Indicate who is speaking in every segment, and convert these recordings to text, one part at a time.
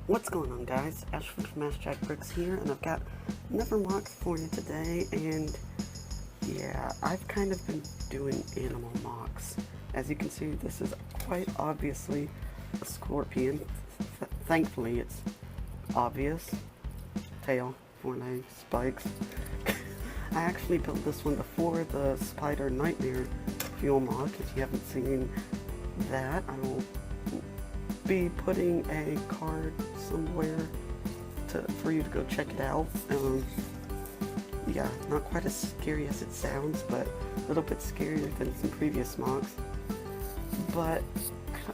Speaker 1: What's going on, guys? Ashley from ASHTAGbricks here, and I've got another MOC for you today, and yeah, I've kind of been doing animal MOCs. As you can see, this is quite obviously a scorpion. Thankfully, it's obvious. Tail, 4 legs, spikes. I actually built this one before the Spider Nightmare Fuel MOC. If you haven't seen that, I will be putting a card somewhere for you to go check it out. Yeah, not quite as scary as it sounds, but a little bit scarier than some previous MOCs. But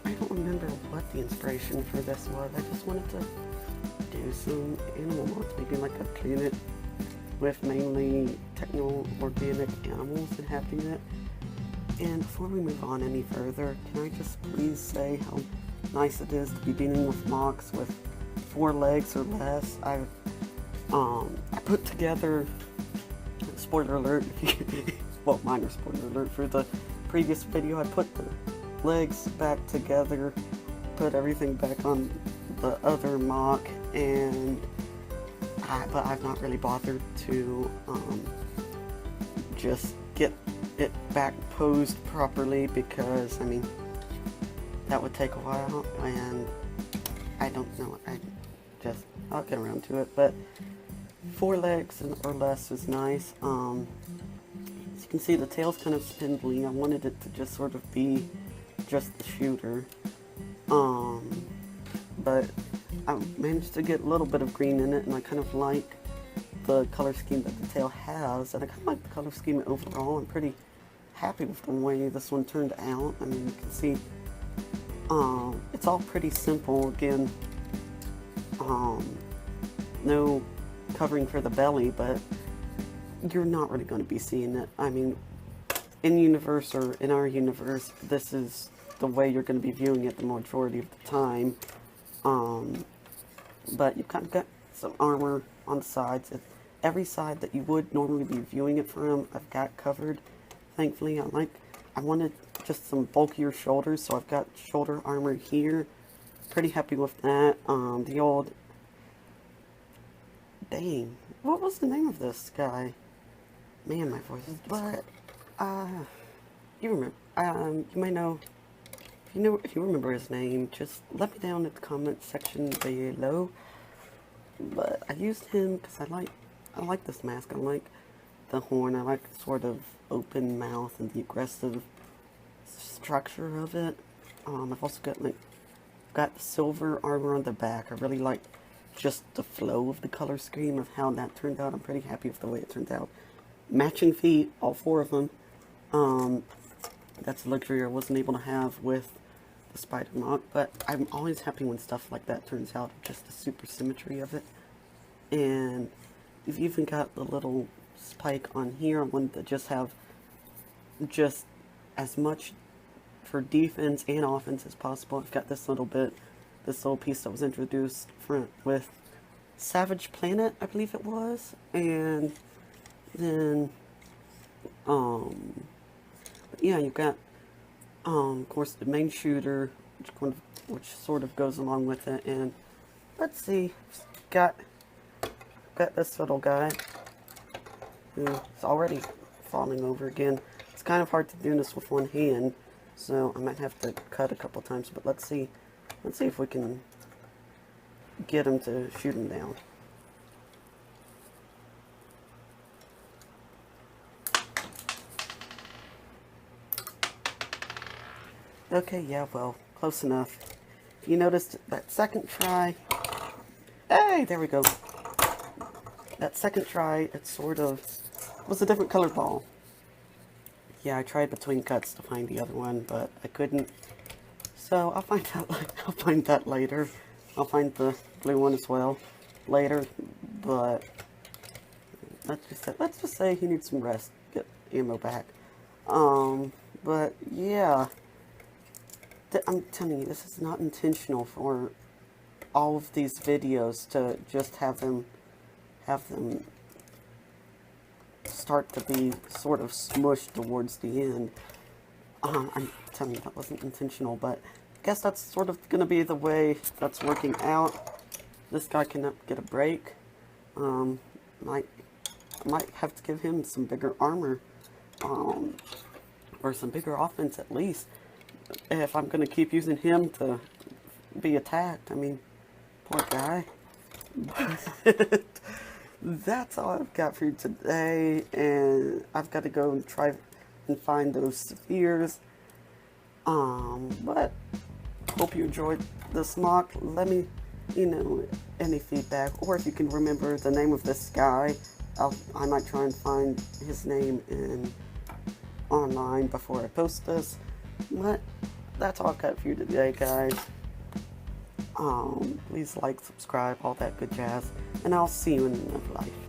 Speaker 1: I don't remember what the inspiration for this was. I just wanted to do some animal MOCs, maybe like a planet with mainly techno-organic animals inhabiting it. And before we move on any further, can I just please say how nice it is to be dealing with MOCs with 4 legs or less. I put together, spoiler alert, well, minor spoiler alert for the previous video, I put the legs back together, put everything back on the other MOC, but I've not really bothered to just get it back posed properly because, I mean, that would take a while, and I don't know, I'll get around to it, but 4 legs or less is nice. As you can see, the tail's kind of spindly. I wanted it to just sort of be just the shooter, but I managed to get a little bit of green in it, and I kind of like the color scheme that the tail has, and I kind of like the color scheme overall. I'm pretty happy with the way this one turned out. I mean, you can see it's all pretty simple. Again, no covering for the belly, but you're not really going to be seeing it. I mean, in universe, or in our universe, this is the way you're going to be viewing it the majority of the time. But you've kind of got some armor on the sides. Every side that you would normally be viewing it from, I've got covered. Thankfully, I wanted just some bulkier shoulders, so I've got shoulder armor here. Pretty happy with that. The old, dang, what was the name of this guy? Man, my voice is, but you remember, you may know, if you remember his name, just let me down in the comment section below. But I used him because I like this mask. I like the horn. I like sort of open mouth and the aggressive structure of it. I've also got the silver armor on the back. I really like just the flow of the color scheme of how that turned out. I'm pretty happy with the way it turned out. Matching feet, all 4 of them. That's a luxury I wasn't able to have with the Spider MOC, but I'm always happy when stuff like that turns out, just the super symmetry of it. And you've even got the little spike on here. I wanted to just have just as much for defense and offense as possible. I've got this little piece that was introduced with Savage Planet, I believe it was, and then yeah, you've got of course the main shooter, which sort of goes along with it. And let's see, got this little guy who's already falling over again. It's kind of hard to do this with one hand, so I might have to cut a couple times, but let's see if we can get him to shoot him down. Okay, yeah, well, close enough. You noticed that second try, hey, there we go. That second try, it sort of was a different colored ball. Yeah, I tried between cuts to find the other one, but I couldn't. So I'll find that later. I'll find the blue one as well later. But let's just say he needs some rest, get ammo back. But yeah, I'm telling you, this is not intentional for all of these videos to just have them start to be sort of smushed towards the end. I'm telling you, that wasn't intentional, but I guess that's sort of going to be the way that's working out. this guy cannot get a break. Might have to give him some bigger armor, or some bigger offense at least, if I'm going to keep using him to be attacked. I mean, poor guy. But that's all I've got for you today, and I've got to go and try and find those spheres. But hope you enjoyed this MOC. Let me, any feedback, or if you can remember the name of this guy, I might try and find his name online before I post this. But that's all I've got for you today, guys. Please like, subscribe, all that good jazz, and I'll see you in another life.